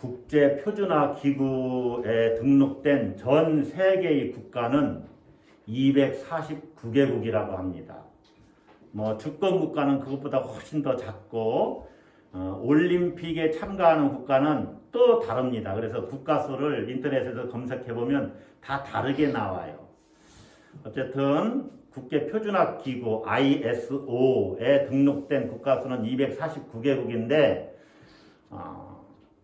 국제표준화 기구에 등록된 전 세계의 국가는 249개국이라고 합니다. 뭐 주권 국가는 그것보다 훨씬 더 작고 올림픽에 참가하는 국가는 또 다릅니다. 그래서 국가 수를 인터넷에서 검색해 보면 다 다르게 나와요. 어쨌든 국제표준화 기구 ISO에 등록된 국가 수는 249개국인데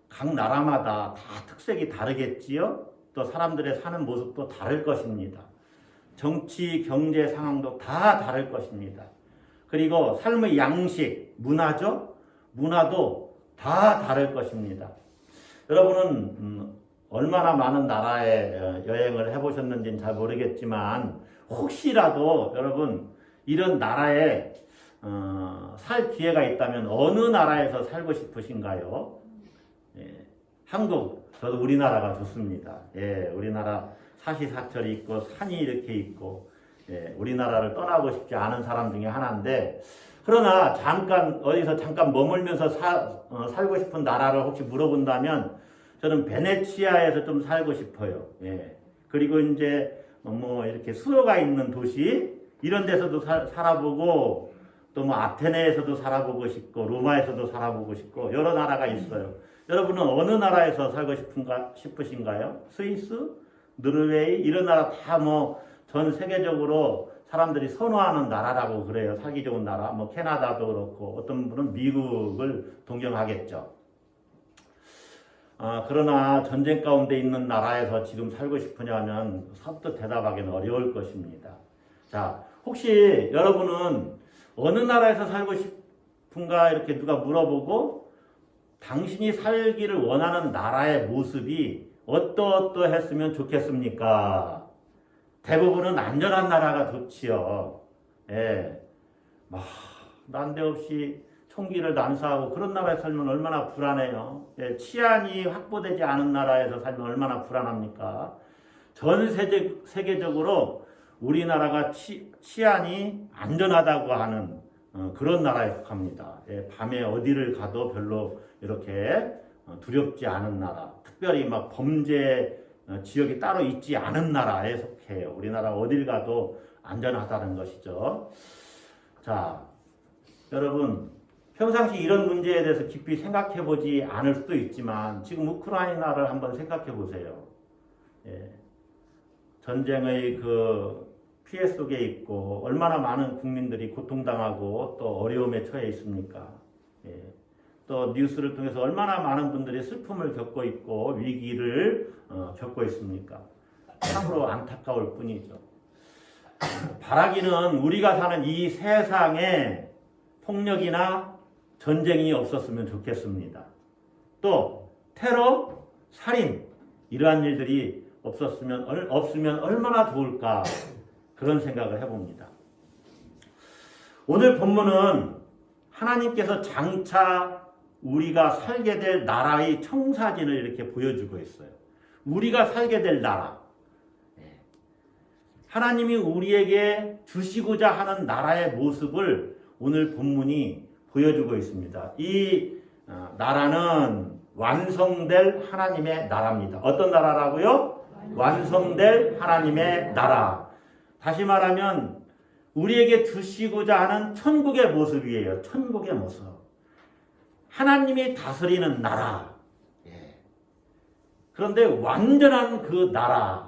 각 나라마다 다 특색이 다르겠지요. 또 사람들의 사는 모습도 다를 것입니다. 정치, 경제 상황도 다 다를 것입니다. 그리고 삶의 양식, 문화도 다 다를 것입니다. 여러분은 얼마나 많은 나라에 여행을 해보셨는지는 잘 모르겠지만 혹시라도 여러분 이런 나라에 살 기회가 있다면 어느 나라에서 살고 싶으신가요? 한국, 저도 우리나라가 좋습니다. 우리나라 사시사철이 있고 산이 이렇게 있고 우리나라를 떠나고 싶지 않은 사람 중에 하나인데, 그러나 어디서 잠깐 머물면서 살고 싶은 나라를 혹시 물어본다면 저는 베네치아에서 좀 살고 싶어요. 그리고 이제 뭐 이렇게 수로가 있는 도시 이런 데서도 살아보고, 또 뭐 아테네에서도 살아보고 싶고 로마에서도 살아보고 싶고 여러 나라가 있어요. 여러분은 어느 나라에서 살고 싶으신가요? 스위스, 노르웨이 이런 나라 다 뭐 전 세계적으로 사람들이 선호하는 나라라고 그래요. 살기 좋은 나라. 뭐 캐나다도 그렇고 어떤 분은 미국을 동경하겠죠. 그러나 전쟁 가운데 있는 나라에서 지금 살고 싶으냐면 선뜻 대답하기는 어려울 것입니다. 자, 혹시 여러분은 어느 나라에서 살고 싶은가 이렇게 누가 물어보고 당신이 살기를 원하는 나라의 모습이 어떠했으면 좋겠습니까? 대부분은 안전한 나라가 좋지요. 난데없이 총기를 난사하고 그런 나라에 살면 얼마나 불안해요. 치안이 확보되지 않은 나라에서 살면 얼마나 불안합니까? 전 세계적으로 우리나라가 치안이 안전하다고 하는 그런 나라에 속합니다. 밤에 어디를 가도 별로 이렇게 두렵지 않은 나라, 특별히 막 범죄 지역이 따로 있지 않은 나라에 속해요. 우리나라 어딜 가도 안전하다는 것이죠. 자, 여러분 평상시 이런 문제에 대해서 깊이 생각해 보지 않을 수도 있지만 지금 우크라이나를 한번 생각해 보세요. 전쟁의 그 피해 속에 있고 얼마나 많은 국민들이 고통당하고 또 어려움에 처해 있습니까? 또 뉴스를 통해서 얼마나 많은 분들이 슬픔을 겪고 있고 위기를 겪고 있습니까? 참으로 안타까울 뿐이죠. 바라기는 우리가 사는 이 세상에 폭력이나 전쟁이 없었으면 좋겠습니다. 또 테러, 살인 이러한 일들이 없으면 얼마나 좋을까 그런 생각을 해봅니다. 오늘 본문은 하나님께서 장차 우리가 살게 될 나라의 청사진을 이렇게 보여주고 있어요. 우리가 살게 될 나라. 하나님이 우리에게 주시고자 하는 나라의 모습을 오늘 본문이 보여주고 있습니다. 이 나라는 완성될 하나님의 나라입니다. 어떤 나라라고요? 완성될 하나님의 나라. 다시 말하면 우리에게 주시고자 하는 천국의 모습이에요. 천국의 모습. 하나님이 다스리는 나라. 그런데 완전한 그 나라.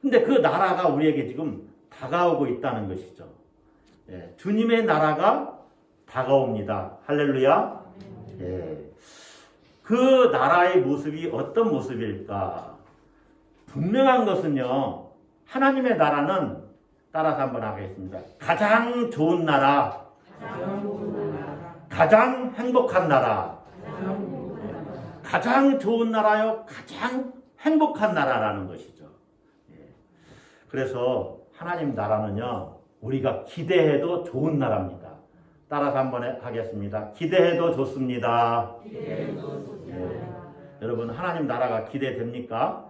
근데 그 나라가 우리에게 지금 다가오고 있다는 것이죠. 주님의 나라가 다가옵니다. 할렐루야. 그 나라의 모습이 어떤 모습일까? 분명한 것은요. 하나님의 나라는 따라서 한번 하겠습니다. 가장 좋은 나라. 가장 행복한 나라. 가장 좋은 나라요. 가장 행복한 나라라는 것이죠. 그래서 하나님 나라는요. 우리가 기대해도 좋은 나라입니다. 따라서 한번 하겠습니다. 기대해도 좋습니다. 여러분 하나님 나라가 기대됩니까?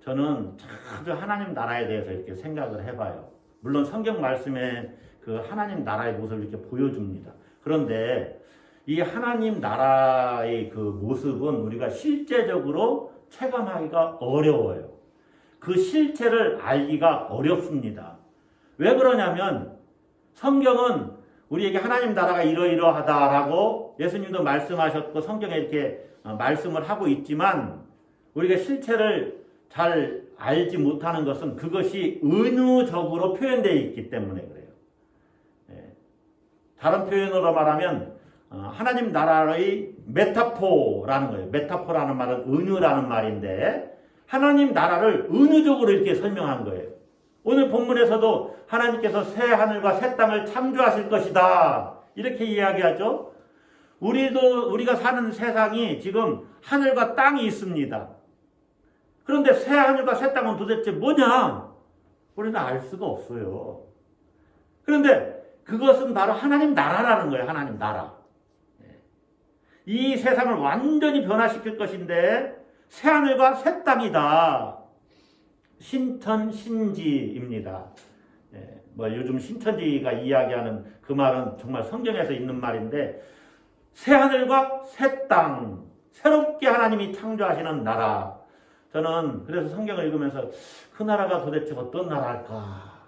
저는 자주 하나님 나라에 대해서 이렇게 생각을 해봐요. 물론 성경 말씀에 그 하나님 나라의 모습을 이렇게 보여줍니다. 그런데 이 하나님 나라의 그 모습은 우리가 실제적으로 체감하기가 어려워요. 그 실체를 알기가 어렵습니다. 왜 그러냐면 성경은 우리에게 하나님 나라가 이러이러하다라고 예수님도 말씀하셨고 성경에 이렇게 말씀을 하고 있지만 우리가 실체를 잘 알지 못하는 것은 그것이 은유적으로 표현되어 있기 때문에 그래요. 다른 표현으로 말하면 하나님 나라의 메타포라는 거예요. 메타포라는 말은 은유라는 말인데 하나님 나라를 은유적으로 이렇게 설명한 거예요. 오늘 본문에서도 하나님께서 새 하늘과 새 땅을 창조하실 것이다 이렇게 이야기하죠. 우리가 사는 세상이 지금 하늘과 땅이 있습니다. 그런데 새 하늘과 새 땅은 도대체 뭐냐? 우리는 알 수가 없어요. 그런데 그것은 바로 하나님 나라라는 거예요. 하나님 나라. 이 세상을 완전히 변화시킬 것인데 새 하늘과 새 땅이다. 신천신지입니다. 뭐 요즘 신천지가 이야기하는 그 말은 정말 성경에서 있는 말인데 새 하늘과 새 땅, 새롭게 하나님이 창조하시는 나라. 저는 그래서 성경을 읽으면서 그 나라가 도대체 어떤 나라일까?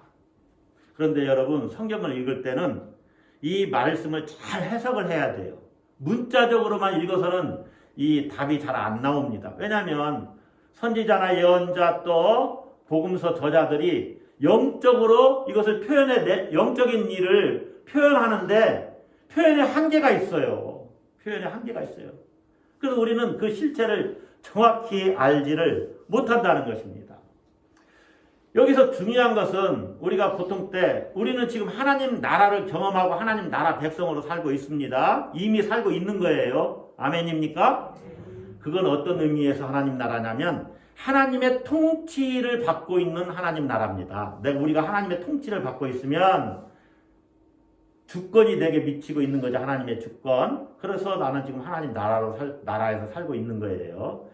그런데 여러분 성경을 읽을 때는 이 말씀을 잘 해석을 해야 돼요. 문자적으로만 읽어서는 이 답이 잘 안 나옵니다. 왜냐하면 선지자나 예언자 또 복음서 저자들이 영적으로 이것을 영적인 일을 표현하는데 표현의 한계가 있어요. 표현의 한계가 있어요. 그래서 우리는 그 실체를 정확히 알지를 못한다는 것입니다. 여기서 중요한 것은 우리가 보통 때 우리는 지금 하나님 나라를 경험하고 하나님 나라 백성으로 살고 있습니다. 이미 살고 있는 거예요. 아멘입니까? 그건 어떤 의미에서 하나님 나라냐면 하나님의 통치를 받고 있는 하나님 나라입니다. 우리가 하나님의 통치를 받고 있으면 주권이 내게 미치고 있는 거죠. 하나님의 주권. 그래서 나는 지금 하나님 나라에서 살고 있는 거예요.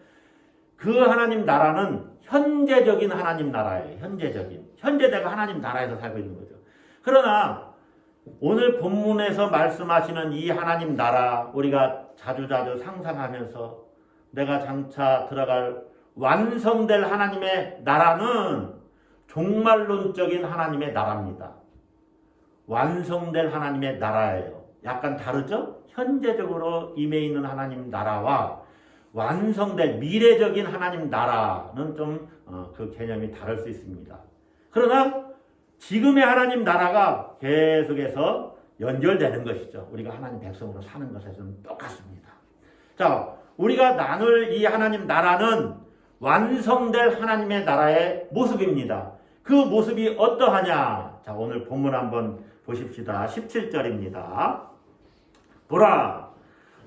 그 하나님 나라는 현재적인 하나님 나라예요. 현재 내가 하나님 나라에서 살고 있는 거죠. 그러나 오늘 본문에서 말씀하시는 이 하나님 나라 우리가 자주자주 상상하면서 내가 장차 들어갈 완성될 하나님의 나라는 종말론적인 하나님의 나라입니다. 완성될 하나님의 나라예요. 약간 다르죠? 현재적으로 임해 있는 하나님 나라와 완성될 미래적인 하나님 나라는 좀 그 개념이 다를 수 있습니다. 그러나 지금의 하나님 나라가 계속해서 연결되는 것이죠. 우리가 하나님 백성으로 사는 것에서는 똑같습니다. 자, 우리가 나눌 이 하나님 나라는 완성될 하나님의 나라의 모습입니다. 그 모습이 어떠하냐? 자, 오늘 본문 한번 보십시다. 17절입니다. 보라,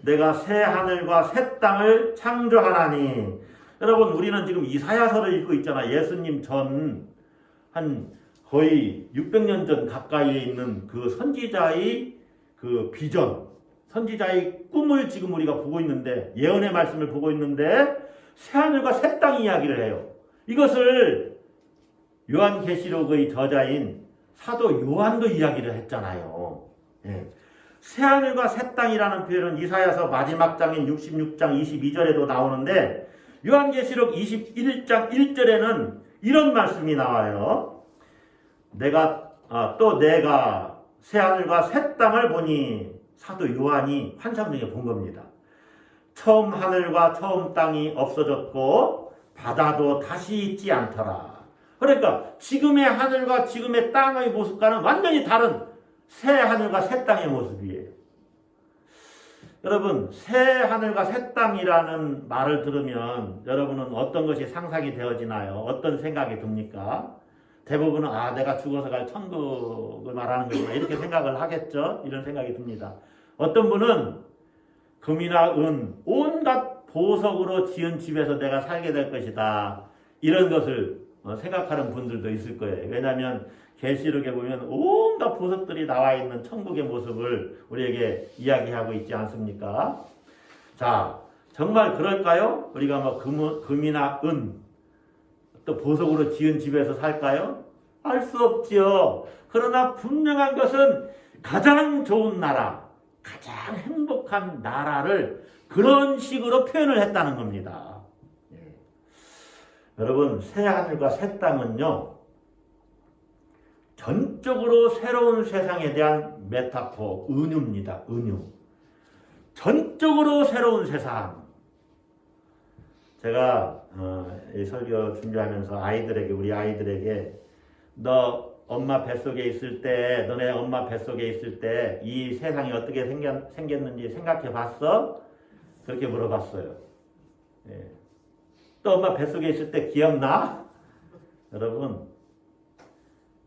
내가 새 하늘과 새 땅을 창조하나니. 여러분, 우리는 지금 이사야서를 읽고 있잖아. 예수님 전 한 거의 600년 전 가까이에 있는 그 선지자의 그 비전, 선지자의 꿈을 지금 우리가 보고 있는데, 예언의 말씀을 보고 있는데 새 하늘과 새 땅 이야기를 해요. 이것을 요한계시록의 저자인 사도 요한도 이야기를 했잖아요. 새 하늘과 새 땅이라는 표현은 이사야서 마지막 장인 66장 22절에도 나오는데 요한계시록 21장 1절에는 이런 말씀이 나와요. 내가 새 하늘과 새 땅을 보니, 사도 요한이 환상 중에 본 겁니다. 처음 하늘과 처음 땅이 없어졌고 바다도 다시 있지 않더라. 그러니까 지금의 하늘과 지금의 땅의 모습과는 완전히 다른 새 하늘과 새 땅의 모습이에요. 여러분, 새 하늘과 새 땅이라는 말을 들으면 여러분은 어떤 것이 상상이 되어지나요? 어떤 생각이 듭니까? 대부분은 내가 죽어서 갈 천국을 말하는 거구나 이렇게 생각을 하겠죠. 이런 생각이 듭니다. 어떤 분은 금이나 은, 온갖 보석으로 지은 집에서 내가 살게 될 것이다. 이런 것을 생각하는 분들도 있을 거예요. 왜냐하면 계시록에 보면 온갖 보석들이 나와 있는 천국의 모습을 우리에게 이야기하고 있지 않습니까? 자, 정말 그럴까요? 우리가 뭐 금이나 은, 또 보석으로 지은 집에서 살까요? 알 수 없지요. 그러나 분명한 것은 가장 좋은 나라, 가장 행복한 기억한 나라를 그런 식으로 표현을 했다는 겁니다. 예. 여러분, 새 하늘과 새 땅은요, 전적으로 새로운 세상에 대한 메타포, 은유입니다. 은유. 전적으로 새로운 세상. 제가 이 설교 준비하면서 우리 아이들에게 너 엄마 뱃속에 있을 때, 너네 엄마 뱃속에 있을 때 이 세상이 어떻게 생겼는지 생각해 봤어? 그렇게 물어봤어요. 예. 또 엄마 뱃속에 있을 때 기억나? 여러분,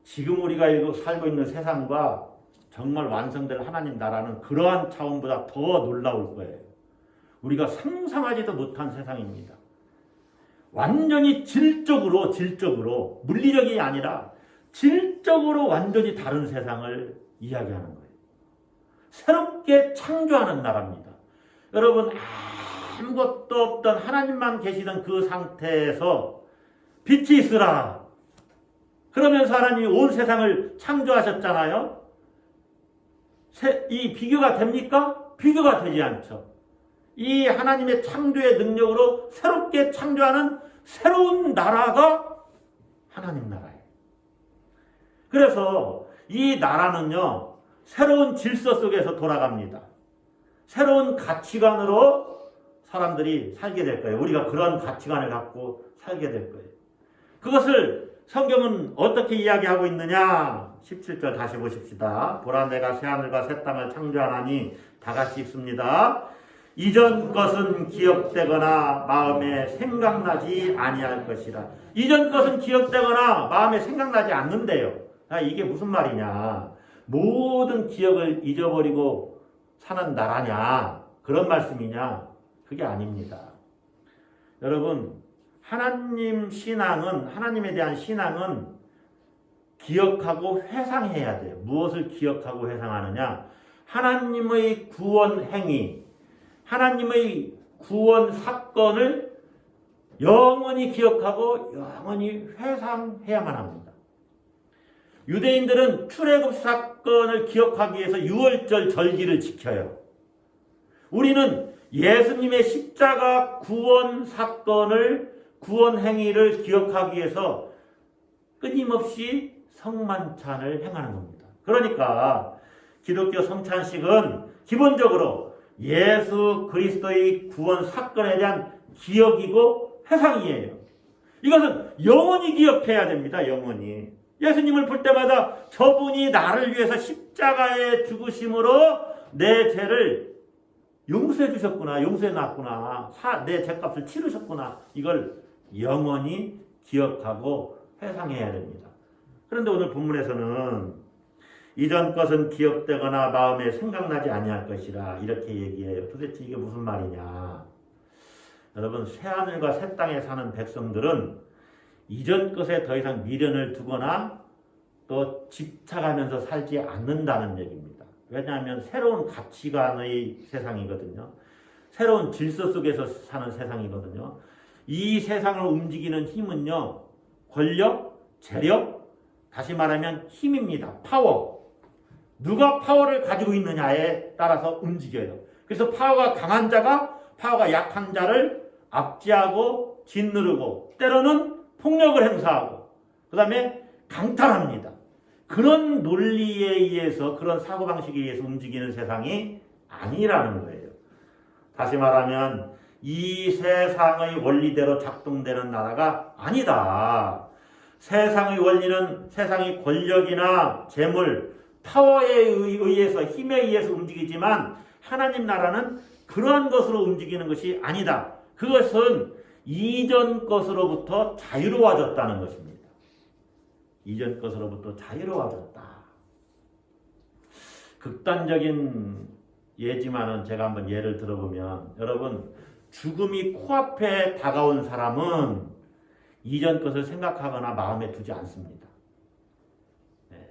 지금 우리가 살고 있는 세상과 정말 완성될 하나님 나라는 그러한 차원보다 더 놀라울 거예요. 우리가 상상하지도 못한 세상입니다. 완전히 질적으로 물리적이 아니라 질적으로 완전히 다른 세상을 이야기하는 거예요. 새롭게 창조하는 나라입니다. 여러분, 아무것도 없던 하나님만 계시던 그 상태에서 빛이 있으라. 그러면서 하나님이 온 세상을 창조하셨잖아요. 이 비교가 됩니까? 비교가 되지 않죠. 이 하나님의 창조의 능력으로 새롭게 창조하는 새로운 나라가 하나님 나라예요. 그래서 이 나라는요, 새로운 질서 속에서 돌아갑니다. 새로운 가치관으로 사람들이 살게 될 거예요. 우리가 그런 가치관을 갖고 살게 될 거예요. 그것을 성경은 어떻게 이야기하고 있느냐? 17절 다시 보십시다. 보라, 내가 새하늘과 새 땅을 창조하나니, 다 같이 읽습니다. 이전 것은 기억되거나 마음에 생각나지 아니할 것이라. 이전 것은 기억되거나 마음에 생각나지 않는데요. 이게 무슨 말이냐? 모든 기억을 잊어버리고 사는 나라냐? 그런 말씀이냐? 그게 아닙니다. 여러분, 하나님에 대한 신앙은 기억하고 회상해야 돼요. 무엇을 기억하고 회상하느냐? 하나님의 구원 행위, 하나님의 구원 사건을 영원히 기억하고 영원히 회상해야만 합니다. 유대인들은 출애굽 사건을 기억하기 위해서 유월절 절기를 지켜요. 우리는 예수님의 십자가 구원 사건을, 구원 행위를 기억하기 위해서 끊임없이 성만찬을 행하는 겁니다. 그러니까 기독교 성찬식은 기본적으로 예수 그리스도의 구원 사건에 대한 기억이고 회상이에요. 이것은 영원히 기억해야 됩니다. 영원히. 예수님을 볼 때마다 저분이 나를 위해서 십자가에 죽으심으로 내 죄를 용서해 주셨구나, 용서해 놨구나, 내 죄값을 치르셨구나, 이걸 영원히 기억하고 회상해야 됩니다. 그런데 오늘 본문에서는 이전 것은 기억되거나 마음에 생각나지 아니할 것이라 이렇게 얘기해요. 도대체 이게 무슨 말이냐? 여러분, 새하늘과 새 땅에 사는 백성들은 이전 것에 더 이상 미련을 두거나 또 집착하면서 살지 않는다는 얘기입니다. 왜냐하면 새로운 가치관의 세상이거든요. 새로운 질서 속에서 사는 세상이거든요. 이 세상을 움직이는 힘은요, 권력, 재력, 다시 말하면 힘입니다. 파워. 누가 파워를 가지고 있느냐에 따라서 움직여요. 그래서 파워가 약한 자를 압제하고 짓누르고 때로는 폭력을 행사하고 그 다음에 강탈합니다. 그런 논리에 의해서, 그런 사고방식에 의해서 움직이는 세상이 아니라는 거예요. 다시 말하면 이 세상의 원리대로 작동되는 나라가 아니다. 세상의 원리는 세상의 권력이나 재물, 파워에 의해서, 힘에 의해서 움직이지만 하나님 나라는 그러한 것으로 움직이는 것이 아니다. 그것은 이전 것으로부터 자유로워졌다는 것입니다. 이전 것으로부터 자유로워졌다. 극단적인 예지만은 제가 한번 예를 들어보면, 여러분, 죽음이 코앞에 다가온 사람은 이전 것을 생각하거나 마음에 두지 않습니다. 네.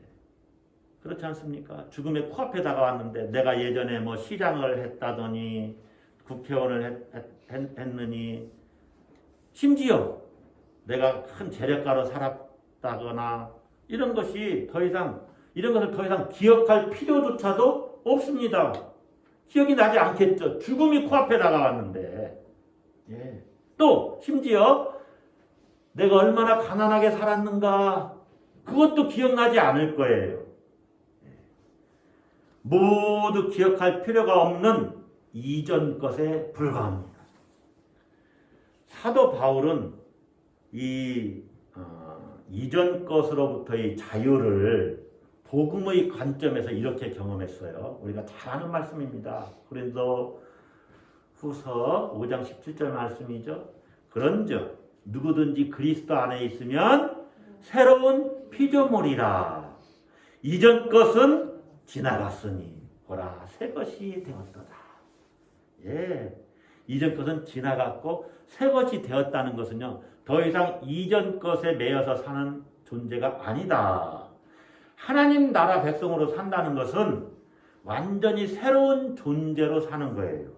그렇지 않습니까? 죽음이 코앞에 다가왔는데 내가 예전에 뭐 시장을 했다더니 국회의원을 했느니, 심지어 내가 큰 재력가로 살았다거나 이런 것을 더 이상 기억할 필요조차도 없습니다. 기억이 나지 않겠죠. 죽음이 코앞에 다가왔는데. 예. 또 심지어 내가 얼마나 가난하게 살았는가 그것도 기억나지 않을 거예요. 모두 기억할 필요가 없는 이전 것에 불과합니다. 사도 바울은 이 이전 것으로부터의 자유를 복음의 관점에서 이렇게 경험했어요. 우리가 잘 아는 말씀입니다. 고린도 후서 5장 17절 말씀이죠. 그런즉 누구든지 그리스도 안에 있으면 새로운 피조물이라. 이전 것은 지나갔으니 보라 새 것이 되었도다. 예, 이전 것은 지나갔고 새 것이 되었다는 것은요, 더 이상 이전 것에 매여서 사는 존재가 아니다. 하나님 나라 백성으로 산다는 것은 완전히 새로운 존재로 사는 거예요.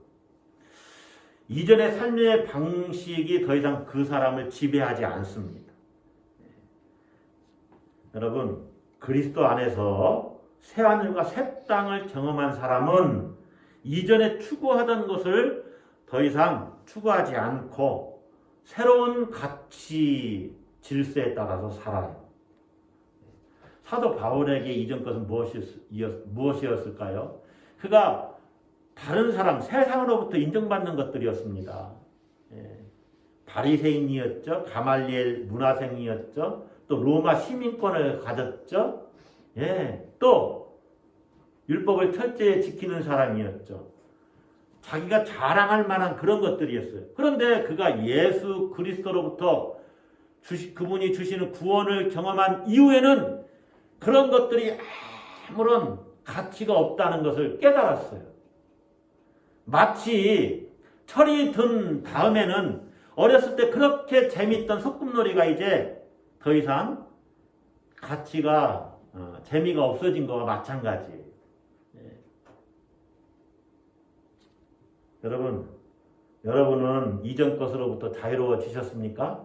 이전의 삶의 방식이 더 이상 그 사람을 지배하지 않습니다. 여러분, 그리스도 안에서 새하늘과 새 땅을 경험한 사람은 이전에 추구하던 것을 더 이상 추구하지 않고 새로운 가치 질서에 따라서 살아요. 사도 바울에게 이전 것은 무엇이었을까요? 그가 다른 사람, 세상으로부터 인정받는 것들이었습니다. 예. 바리새인이었죠. 가말리엘 문화생이었죠. 또 로마 시민권을 가졌죠. 예. 또 율법을 철저히 지키는 사람이었죠. 자기가 자랑할 만한 그런 것들이었어요. 그런데 그가 예수 그리스도로부터 그분이 주시는 구원을 경험한 이후에는 그런 것들이 아무런 가치가 없다는 것을 깨달았어요. 마치 철이 든 다음에는 어렸을 때 그렇게 재밌던 소꿉놀이가 이제 더 이상 가치가 재미가 없어진 거와 마찬가지예요. 예. 여러분은 이전 것으로부터 자유로워지셨습니까?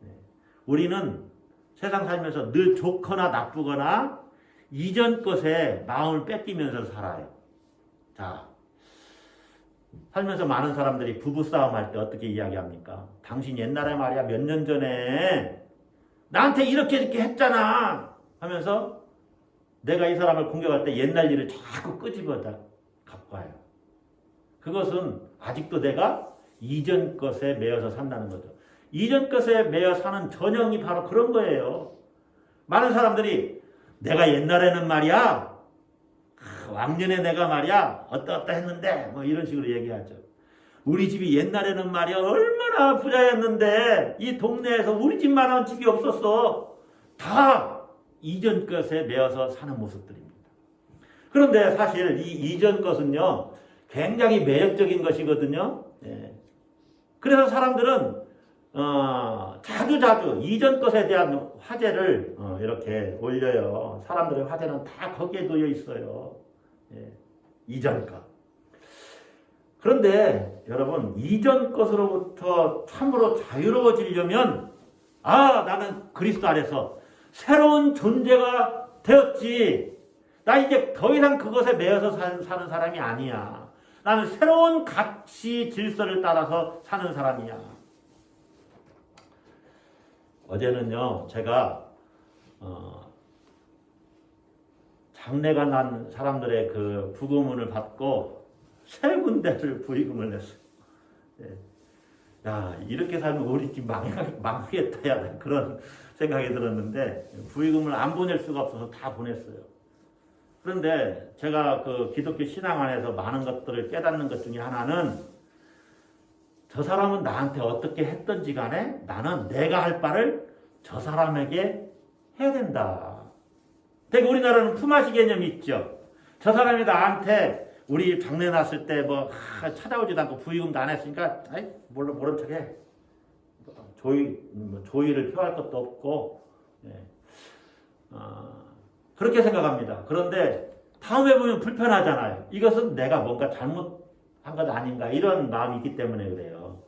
예. 우리는 세상 살면서 늘 좋거나 나쁘거나 이전 것에 마음을 뺏기면서 살아요. 자, 살면서 많은 사람들이 부부싸움 할 때 어떻게 이야기합니까? 당신 옛날에 말이야 몇 년 전에 나한테 이렇게 했잖아 하면서 내가 이 사람을 공격할 때 옛날 일을 자꾸 끄집어다 갖고 와요. 그것은 아직도 내가 이전 것에 매여서 산다는 거죠. 이전 것에 매여 사는 전형이 바로 그런 거예요. 많은 사람들이 내가 옛날에는 말이야 왕년에 내가 말이야 어떠 했는데 뭐 이런 식으로 얘기하죠. 우리 집이 옛날에는 말이야 얼마나 부자였는데 이 동네에서 우리 집만한 집이 없었어. 다 이전 것에 매여서 사는 모습들입니다. 그런데 사실 이 이전 것은요 굉장히 매력적인 것이거든요. 예. 그래서 사람들은 자주 이전 것에 대한 화제를 이렇게 올려요. 사람들의 화제는 다 거기에 놓여 있어요. 예. 이전 것. 그런데 여러분 이전 것으로부터 참으로 자유로워지려면 나는 그리스도 안에서 새로운 존재가 되었지. 나 이제 더 이상 그것에 매여서 사는 사람이 아니야. 나는 새로운 가치 질서를 따라서 사는 사람이야. 어제는요, 제가 장례가 난 사람들의 그 부고문을 받고 세 군데를 부의금을 냈어요. 예. 야, 이렇게 살면 우리 집 망하겠다, 야, 그런 생각이 들었는데 부의금을 안 보낼 수가 없어서 다 보냈어요. 그런데 제가 그 기독교 신앙 안에서 많은 것들을 깨닫는 것 중에 하나는 저 사람은 나한테 어떻게 했든지 간에 나는 내가 할 바를 저 사람에게 해야 된다. 되게 우리나라는 품앗이 개념이 있죠. 저 사람이 나한테 우리 장례 났을 때 뭐 찾아오지도 않고 부의금도 안 했으니까 모른 척해. 조의를 표할 것도 없고 예. 그렇게 생각합니다. 그런데 다음에 보면 불편하잖아요. 이것은 내가 뭔가 잘못한 것 아닌가 이런 마음이 있기 때문에 그래요.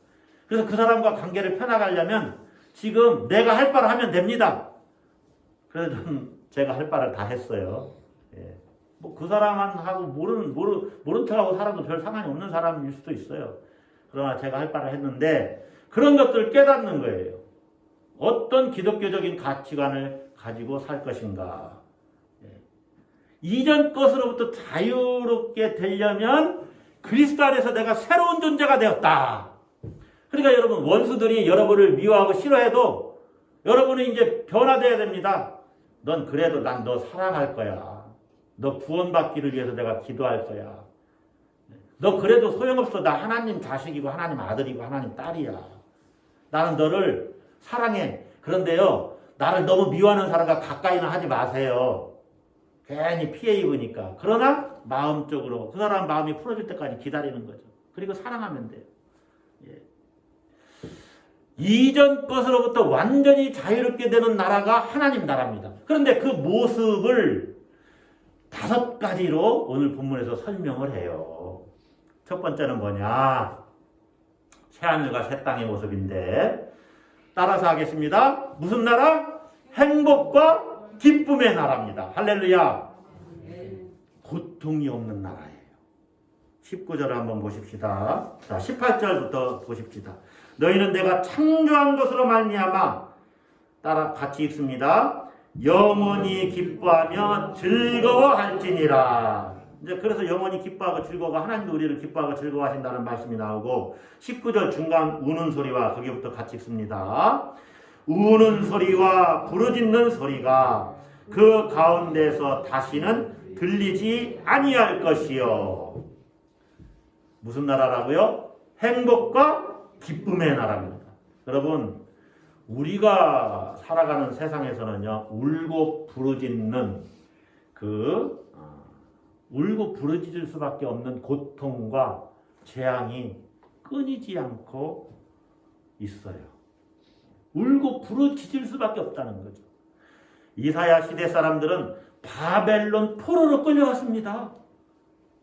그래서 그 사람과 관계를 펴나가려면 지금 내가 할 바를 하면 됩니다. 그래서 제가 할 바를 다 했어요. 예. 뭐 그 사람하고 모른 척하고 살아도 별 상관이 없는 사람일 수도 있어요. 그러나 제가 할 바를 했는데 그런 것들을 깨닫는 거예요. 어떤 기독교적인 가치관을 가지고 살 것인가. 이전 것으로부터 자유롭게 되려면 그리스도 안에서 내가 새로운 존재가 되었다. 그러니까 여러분 원수들이 여러분을 미워하고 싫어해도 여러분은 이제 변화되어야 됩니다. 넌 그래도 난 너 사랑할 거야. 너 구원받기를 위해서 내가 기도할 거야. 너 그래도 소용없어. 나 하나님 자식이고 하나님 아들이고 하나님 딸이야. 나는 너를 사랑해. 그런데요, 나를 너무 미워하는 사람과 가까이는 하지 마세요. 괜히 피해 입으니까. 그러나 마음적으로 그 사람 마음이 풀어질 때까지 기다리는 거죠. 그리고 사랑하면 돼요. 예. 이전 것으로부터 완전히 자유롭게 되는 나라가 하나님 나라입니다. 그런데 그 모습을 5가지로 오늘 본문에서 설명을 해요. 첫 번째는 뭐냐? 새하늘과 새 땅의 모습인데 따라서 하겠습니다. 무슨 나라? 행복과 기쁨의 나라입니다. 할렐루야. 고통이 없는 나라예요. 19절을 한번 보십시다. 자, 18절부터 보십시다. 너희는 내가 창조한 것으로 말미암아 따라 같이 읽습니다. 영원히 기뻐하며 즐거워할지니라. 이제 그래서 영원히 기뻐하고 즐거워가 하나님도 우리를 기뻐하고 즐거워하신다는 말씀이 나오고 19절 중간 우는 소리와 거기부터 같이 읽습니다. 우는 소리와 부르짖는 소리가 그 가운데서 다시는 들리지 아니할 것이요. 무슨 나라라고요? 행복과 기쁨의 나라입니다. 여러분, 우리가 살아가는 세상에서는요, 울고 부르짖는 울고 부르짖을 수밖에 없는 고통과 재앙이 끊이지 않고 있어요. 울고 부르짖을 수밖에 없다는 거죠. 이사야 시대 사람들은 바벨론 포로로 끌려갔습니다.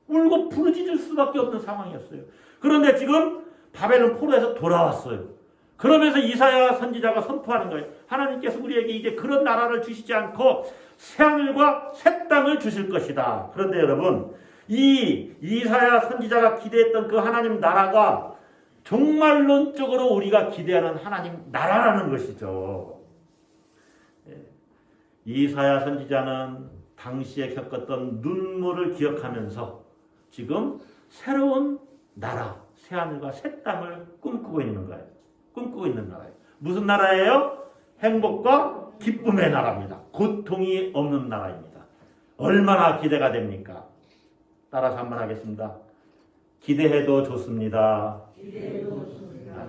울고 부르짖을 수밖에 없는 상황이었어요. 그런데 지금 바벨론 포로에서 돌아왔어요. 그러면서 이사야 선지자가 선포하는 거예요. 하나님께서 우리에게 이제 그런 나라를 주시지 않고 새하늘과 새 땅을 주실 것이다. 그런데 여러분, 이 이사야 선지자가 기대했던 그 하나님 나라가 종말론적으로 우리가 기대하는 하나님 나라라는 것이죠. 이사야 선지자는 당시에 겪었던 눈물을 기억하면서 지금 새로운 나라, 새하늘과 새 땅을 꿈꾸고 있는 거예요. 꿈꾸고 있는 나라예요. 무슨 나라예요? 행복과 기쁨의 나라입니다. 고통이 없는 나라입니다. 얼마나 기대가 됩니까? 따라서 한번 하겠습니다. 기대해도 좋습니다.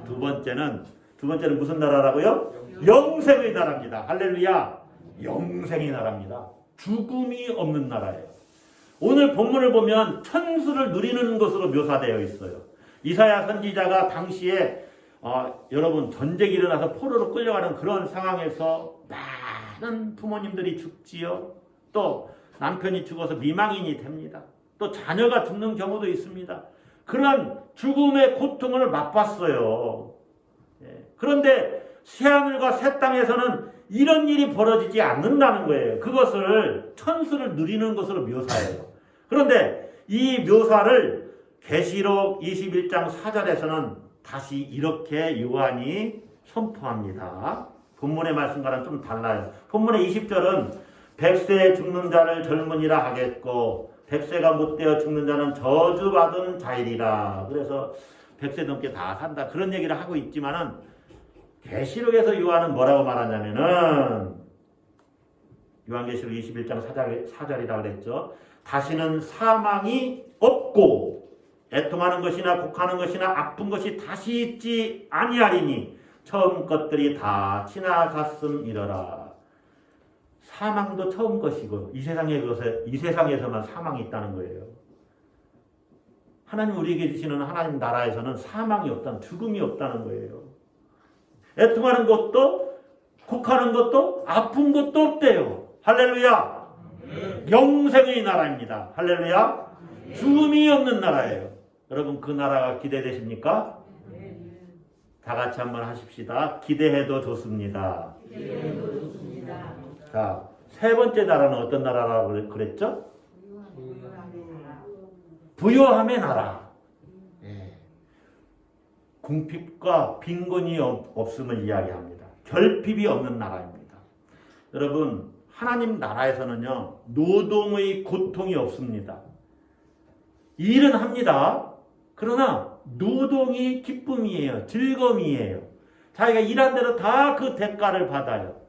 두 번째는 무슨 나라라고요? 영생의 나라입니다. 할렐루야. 영생의 나라입니다. 죽음이 없는 나라예요. 오늘 본문을 보면 천수를 누리는 것으로 묘사되어 있어요. 이사야 선지자가 당시에 여러분 전쟁이 일어나서 포로로 끌려가는 그런 상황에서 많은 부모님들이 죽지요. 또 남편이 죽어서 미망인이 됩니다. 또 자녀가 죽는 경우도 있습니다. 그런 죽음의 고통을 맛봤어요. 그런데 새하늘과 새 땅에서는 이런 일이 벌어지지 않는다는 거예요. 그것을 천수를 누리는 것으로 묘사해요. 그런데 이 묘사를 계시록 21장 4절에서는 다시 이렇게 요한이 선포합니다. 본문의 말씀과는 좀 달라요. 본문의 20절은 100세에 죽는 자를 젊은이라 하겠고 100세가 못되어 죽는 자는 저주받은 자이리라. 그래서 100세 넘게 다 산다. 그런 얘기를 하고 있지만은 계시록에서 요한은 뭐라고 말하냐면은 요한계시록 21장 4절이라고 그랬죠. 다시는 사망이 없고 애통하는 것이나 곡하는 것이나 아픈 것이 다시 있지 아니하리니 처음 것들이 다 지나갔음이러라. 사망도 처음 것이고 이 세상에서만 사망이 있다는 거예요. 하나님 우리에게 주시는 하나님 나라에서는 사망이 없다는, 죽음이 없다는 거예요. 애통하는 것도 곡하는 것도 아픈 것도 없대요. 할렐루야. 영생의 나라입니다. 할렐루야. 죽음이 없는 나라예요. 여러분 그 나라가 기대되십니까? 다 같이 한번 하십시다. 기대해도 좋습니다. 자, 세 번째 나라는 어떤 나라라고 그랬죠? 부요함의 나라. 예. 궁핍과 빈곤이 없음을 이야기합니다. 결핍이 없는 나라입니다. 여러분, 하나님 나라에서는요, 노동의 고통이 없습니다. 일은 합니다. 그러나 노동이 기쁨이에요. 즐거움이에요. 자기가 일한 대로 다 그 대가를 받아요.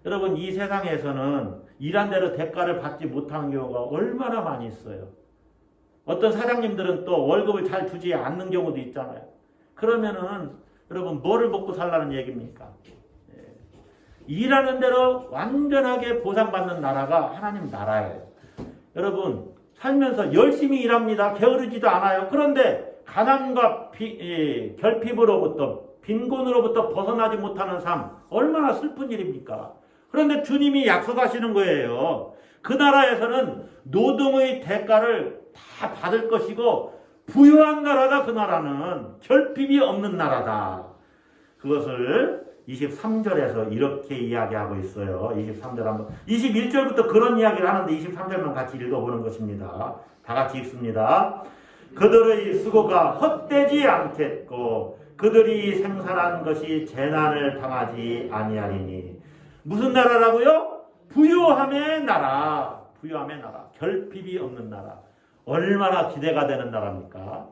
여러분, 이 세상에서는 일한 대로 대가를 받지 못하는 경우가 얼마나 많이 있어요. 어떤 사장님들은 또 월급을 잘 주지 않는 경우도 있잖아요. 그러면은 여러분 뭐를 먹고 살라는 얘기입니까? 일하는 대로 완전하게 보상받는 나라가 하나님 나라예요. 여러분, 살면서 열심히 일합니다. 게으르지도 않아요. 그런데 가난과 결핍으로부터, 빈곤으로부터 벗어나지 못하는 삶, 얼마나 슬픈 일입니까? 그런데 주님이 약속하시는 거예요. 그 나라에서는 노동의 대가를 다 받을 것이고 부유한 나라다. 그 나라는 결핍이 없는 나라다. 그것을 23절에서 이렇게 이야기하고 있어요. 23절 한번, 21절부터 그런 이야기를 하는데 23절만 같이 읽어보는 것입니다. 다 같이 읽습니다. 그들의 수고가 헛되지 않겠고 그들이 생산한 것이 재난을 당하지 아니하리니. 무슨 나라라고요? 부유함의 나라. 부유함의 나라. 결핍이 없는 나라. 얼마나 기대가 되는 나라입니까?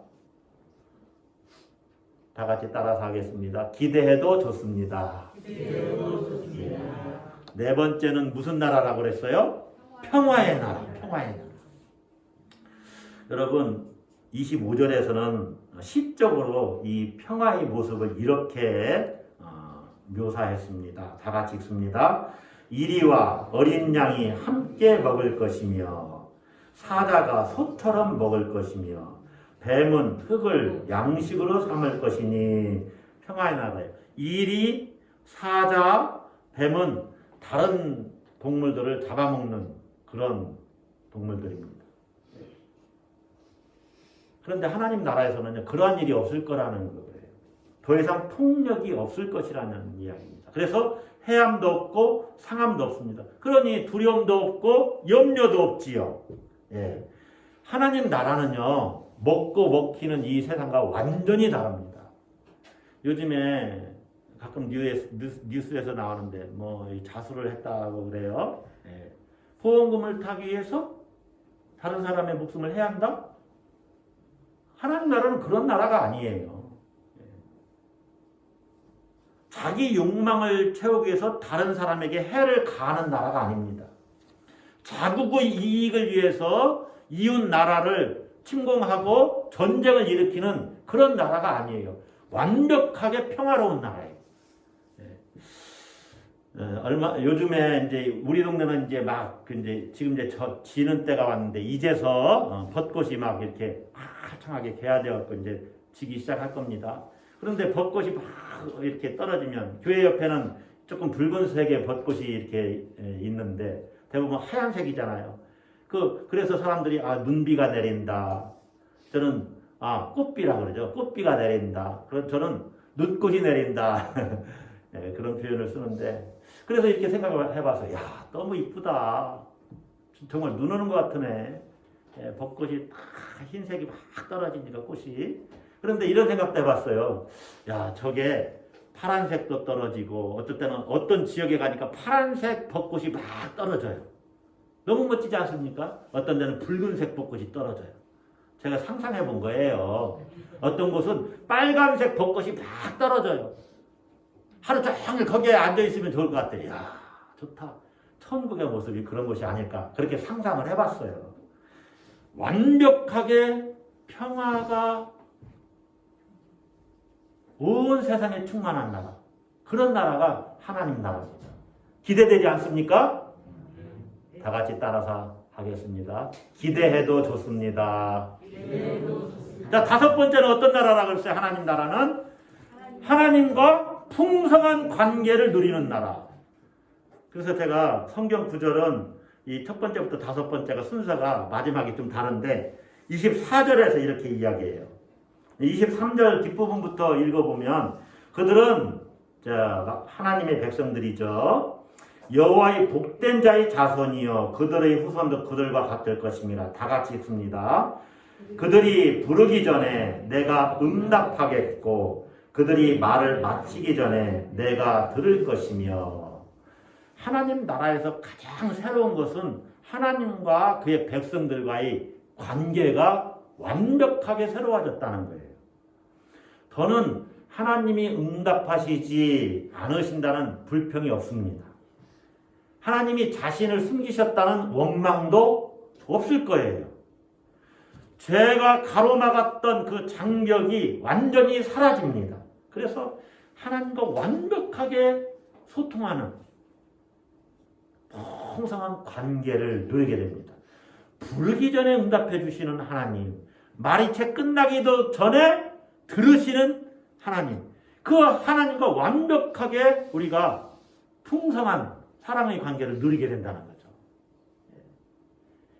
다 같이 따라서 하겠습니다. 기대해도 좋습니다. 예. 네 번째는 무슨 나라라고 그랬어요? 평화의 나라. 평화의 나라. 여러분, 25절에서는 시적으로 이 평화의 모습을 이렇게 묘사했습니다. 다 같이 읽습니다. 이리와 어린 양이 함께 먹을 것이며 사자가 소처럼 먹을 것이며 뱀은 흙을 양식으로 삼을 것이니. 평화의 나라예요. 이리, 사자, 뱀은 다른 동물들을 잡아먹는 그런 동물들입니다. 그런데 하나님 나라에서는 그러한 일이 없을 거라는 거예요. 더 이상 폭력이 없을 것이라는 이야기입니다. 그래서 해함도 없고 상함도 없습니다. 그러니 두려움도 없고 염려도 없지요. 예. 하나님 나라는요, 먹고 먹히는 이 세상과 완전히 다릅니다. 요즘에 가끔 뉴스에서 나오는데 뭐 자수를 했다고 그래요. 예. 보험금을 타기 위해서 다른 사람의 목숨을 해야 한다? 하나님 나라는 그런 나라가 아니에요. 예. 자기 욕망을 채우기 위해서 다른 사람에게 해를 가하는 나라가 아닙니다. 자국의 이익을 위해서 이웃 나라를 침공하고 전쟁을 일으키는 그런 나라가 아니에요. 완벽하게 평화로운 나라예요. 요즘에 이제 우리 동네는 이제 막 지금 이제 지는 때가 왔는데 이제서 벚꽃이 막 이렇게 화창하게 개화되었고 이제 지기 시작할 겁니다. 그런데 벚꽃이 막 이렇게 떨어지면 교회 옆에는 조금 붉은색의 벚꽃이 이렇게 있는데 대부분 하얀색이잖아요. 그래서 사람들이 눈비가 내린다. 저는 꽃비라 그러죠. 꽃비가 내린다. 저는 눈꽃이 내린다. 네, 그런 표현을 쓰는데, 그래서 이렇게 생각을 해봐서 너무 이쁘다. 정말 눈 오는 것 같으네. 벚꽃이 다 흰색이 막 떨어지니까 꽃이. 그런데 이런 생각도 해봤어요. 저게 파란색도 떨어지고 어떨 때는 어떤 지역에 가니까 파란색 벚꽃이 막 떨어져요. 너무 멋지지 않습니까? 어떤 데는 붉은색 벚꽃이 떨어져요. 제가 상상해 본 거예요. 어떤 곳은 빨간색 벚꽃이 막 떨어져요. 하루 종일 거기에 앉아있으면 좋을 것 같아요. 좋다. 천국의 모습이 그런 곳이 아닐까. 그렇게 상상을 해봤어요. 완벽하게 평화가 온 세상에 충만한 나라. 그런 나라가 하나님 나라입니다. 기대되지 않습니까? 다 같이 따라서 하겠습니다. 기대해도 좋습니다. 자, 다섯 번째는 어떤 나라라고 했어요? 하나님 나라는 하나님과 풍성한 관계를 누리는 나라. 그래서 제가 성경 구절은 이 첫 번째부터 다섯 번째가 순서가 마지막이 좀 다른데 24절에서 이렇게 이야기해요. 23절 뒷부분부터 읽어보면 그들은 하나님의 백성들이죠. 여호와의 복된 자의 자손이여 그들의 후손도 그들과 같을 것입니다. 다 같이 읽습니다. 그들이 부르기 전에 내가 응답하겠고 그들이 말을 마치기 전에 내가 들을 것이며. 하나님 나라에서 가장 새로운 것은 하나님과 그의 백성들과의 관계가 완벽하게 새로워졌다는 거예요. 더는 하나님이 응답하시지 않으신다는 불평이 없습니다. 하나님이 자신을 숨기셨다는 원망도 없을 거예요. 죄가 가로막았던 그 장벽이 완전히 사라집니다. 그래서 하나님과 완벽하게 소통하는 풍성한 관계를 누리게 됩니다. 부르기 전에 응답해 주시는 하나님, 말이 채 끝나기도 전에 들으시는 하나님, 그 하나님과 완벽하게 우리가 풍성한 사랑의 관계를 누리게 된다는 거죠.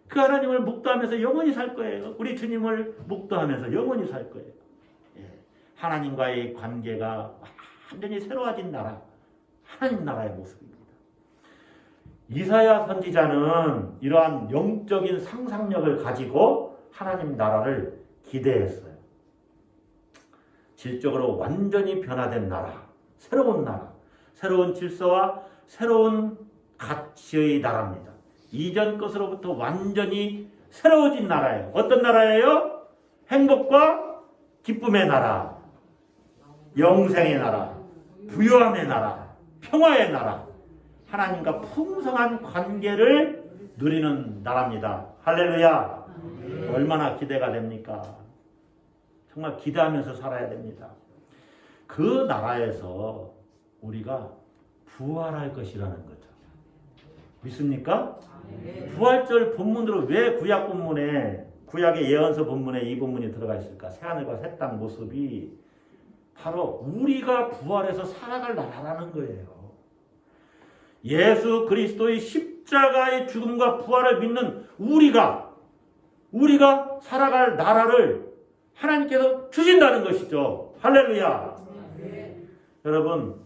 그 하나님을 묵도하면서 영원히 살 거예요. 우리 주님을 묵도하면서 영원히 살 거예요. 하나님과의 관계가 완전히 새로워진 나라, 하나님 나라의 모습입니다. 이사야 선지자는 이러한 영적인 상상력을 가지고 하나님 나라를 기대했어요. 질적으로 완전히 변화된 나라, 새로운 질서와 새로운 가치의 나라입니다. 이전 것으로부터 완전히 새로워진 나라예요. 어떤 나라예요? 행복과 기쁨의 나라, 영생의 나라, 부요함의 나라, 평화의 나라, 하나님과 풍성한 관계를 누리는 나라입니다. 할렐루야. 얼마나 기대가 됩니까? 정말 기대하면서 살아야 됩니다. 그 나라에서 우리가 부활할 것이라는 거죠. 믿습니까? 부활절 본문으로 왜 구약 본문에, 구약의 예언서 본문에 이 본문이 들어가 있을까? 새하늘과 새 땅 모습이 바로 우리가 부활해서 살아갈 나라라는 거예요. 예수 그리스도의 십자가의 죽음과 부활을 믿는 우리가 살아갈 나라를 하나님께서 주신다는 것이죠. 할렐루야. 여러분,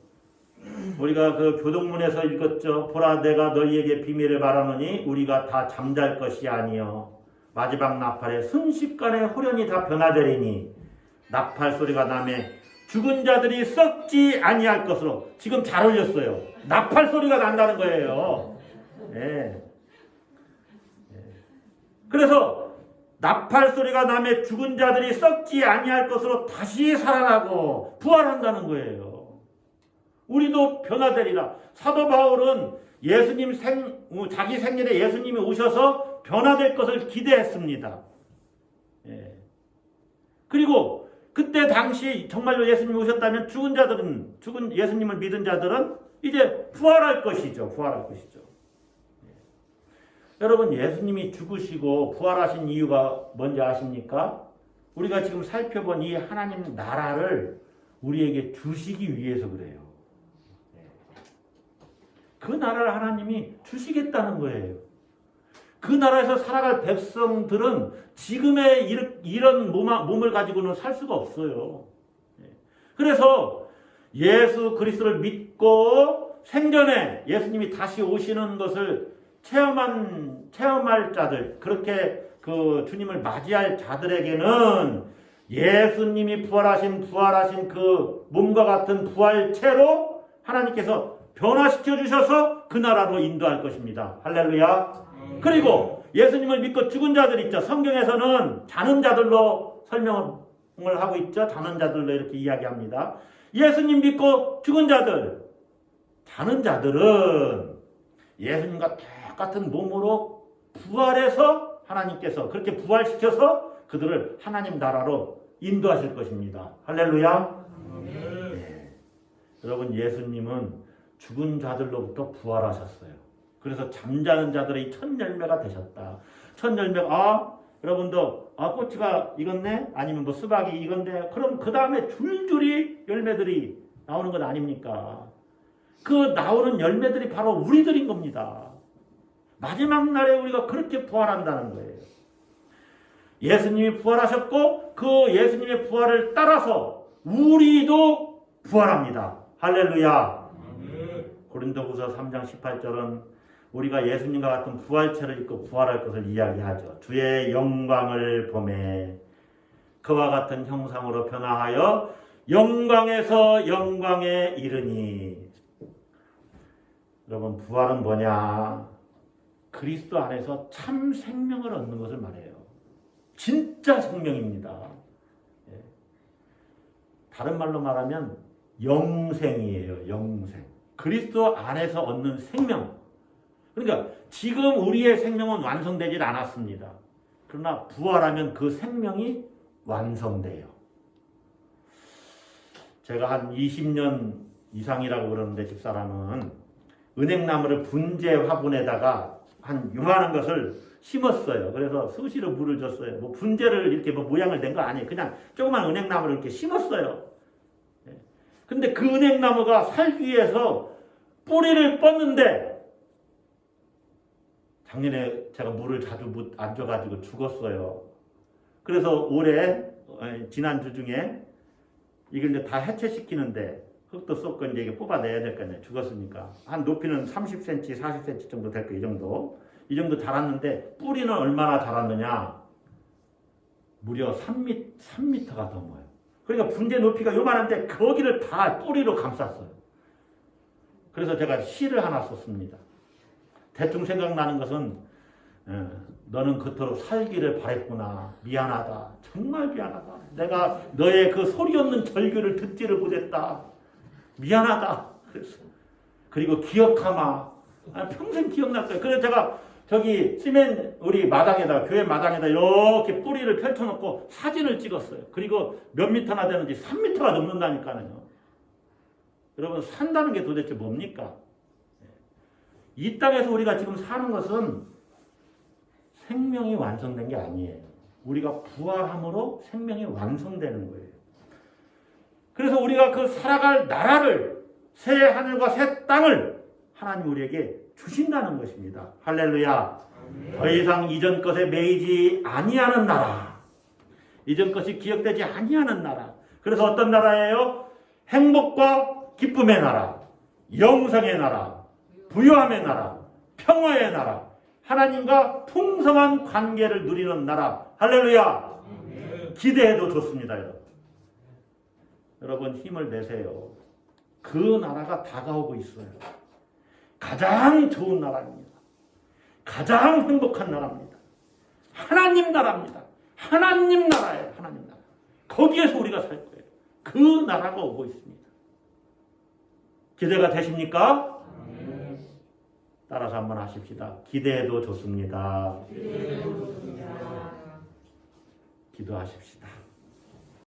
우리가 그 교동문에서 읽었죠. 보라 내가 너희에게 비밀을 말하노니 우리가 다 잠잘 것이 아니요 마지막 나팔에 순식간에 호련히 다 변화되리니 나팔 소리가 나매 죽은 자들이 썩지 아니할 것으로. 지금 잘 올렸어요. 나팔 소리가 난다는 거예요. 네. 그래서 나팔 소리가 나매 죽은 자들이 썩지 아니할 것으로 다시 살아나고 부활한다는 거예요. 우리도 변화되리라. 사도 바울은 예수님 자기 생일에 예수님이 오셔서 변화될 것을 기대했습니다. 그리고 그때 당시 정말로 예수님이 오셨다면 죽은 예수님을 믿은 자들은 이제 부활할 것이죠. 여러분, 예수님이 죽으시고 부활하신 이유가 뭔지 아십니까? 우리가 지금 살펴본 이 하나님 나라를 우리에게 주시기 위해서 그래요. 그 나라를 하나님이 주시겠다는 거예요. 그 나라에서 살아갈 백성들은 지금의 이런 몸을 가지고는 살 수가 없어요. 그래서 예수 그리스도를 믿고 생전에 예수님이 다시 오시는 것을 체험할 자들, 그렇게 그 주님을 맞이할 자들에게는 예수님이 부활하신 그 몸과 같은 부활체로 하나님께서 변화시켜 주셔서 그 나라로 인도할 것입니다. 할렐루야. 그리고 예수님을 믿고 죽은 자들 있죠. 성경에서는 자는 자들로 설명을 하고 있죠. 자는 자들로 이렇게 이야기합니다. 예수님 믿고 죽은 자들, 자는 자들은 예수님과 똑같은 몸으로 부활해서 하나님께서 그렇게 부활시켜서 그들을 하나님 나라로 인도하실 것입니다. 할렐루야. 네. 여러분, 예수님은 죽은 자들로부터 부활하셨어요. 그래서 잠자는 자들의 첫 열매가 되셨다. 첫 열매가 여러분도 꼬치가 익었네? 아니면 뭐 수박이 익었네? 그럼 그 다음에 줄줄이 열매들이 나오는 것 아닙니까? 그 나오는 열매들이 바로 우리들인 겁니다. 마지막 날에 우리가 그렇게 부활한다는 거예요. 예수님이 부활하셨고 그 예수님의 부활을 따라서 우리도 부활합니다. 할렐루야. 고린도후서 3장 18절은 우리가 예수님과 같은 부활체를 입고 부활할 것을 이야기하죠. 주의 영광을 보매 그와 같은 형상으로 변화하여 영광에서 영광에 이르니. 여러분, 부활은 뭐냐? 그리스도 안에서 참 생명을 얻는 것을 말해요. 진짜 생명입니다. 다른 말로 말하면 영생이에요. 영생. 그리스도 안에서 얻는 생명. 그러니까 지금 우리의 생명은 완성되질 않았습니다. 그러나 부활하면 그 생명이 완성돼요. 제가 한 20년 이상이라고 그러는데 집사람은 은행나무를 분재 화분에다가 한 요만한 것을 심었어요. 그래서 수시로 물을 줬어요. 뭐 분재를 이렇게 뭐 모양을 낸 거 아니에요. 그냥 조그만 은행나무를 이렇게 심었어요. 근데 그 은행나무가 살기 위해서 뿌리를 뻗는데 작년에 제가 물을 자주 안 줘가지고 죽었어요. 그래서 올해 지난주 중에 이걸 이제 다 해체시키는데 흙도 쏟고 이제 이게 뽑아내야 될 거 아니에요. 죽었으니까. 한 높이는 30cm, 40cm 정도 될 거예요. 이 정도 자랐는데 뿌리는 얼마나 자랐느냐? 무려 3m가 넘어요. 그러니까 분재 높이가 요만한데 거기를 다 뿌리로 감쌌어요. 그래서 제가 시를 하나 썼습니다. 대충 생각나는 것은 너는 그토록 살기를 바랬구나. 미안하다. 정말 미안하다. 내가 너의 그 소리 없는 절규를 듣지를 못했다. 미안하다. 그랬어. 그리고 기억하마. 평생 기억날 거예요. 그래서 제가 저기 우리 마당에다, 교회 마당에다 이렇게 뿌리를 펼쳐놓고 사진을 찍었어요. 그리고 몇 미터나 되는지 3미터가 넘는다니까요. 여러분, 산다는 게 도대체 뭡니까? 이 땅에서 우리가 지금 사는 것은 생명이 완성된 게 아니에요. 우리가 부활함으로 생명이 완성되는 거예요. 그래서 우리가 그 살아갈 나라를, 새 하늘과 새 땅을 하나님 우리에게 주신다는 것입니다. 할렐루야. 더 이상 이전 것에 매이지 아니하는 나라. 이전 것이 기억되지 아니하는 나라. 그래서 어떤 나라예요? 행복과 기쁨의 나라, 영생의 나라, 부유함의 나라, 평화의 나라, 하나님과 풍성한 관계를 누리는 나라. 할렐루야. 기대해도 좋습니다. 여러분 힘을 내세요. 그 나라가 다가오고 있어요. 가장 좋은 나라입니다. 가장 행복한 나라입니다. 하나님 나라입니다. 하나님 나라예요. 하나님 나라. 거기에서 우리가 살 거예요. 그 나라가 오고 있습니다. 기대가 되십니까? 따라서 한번 하십시다. 기대해도 좋습니다. 기도하십시다.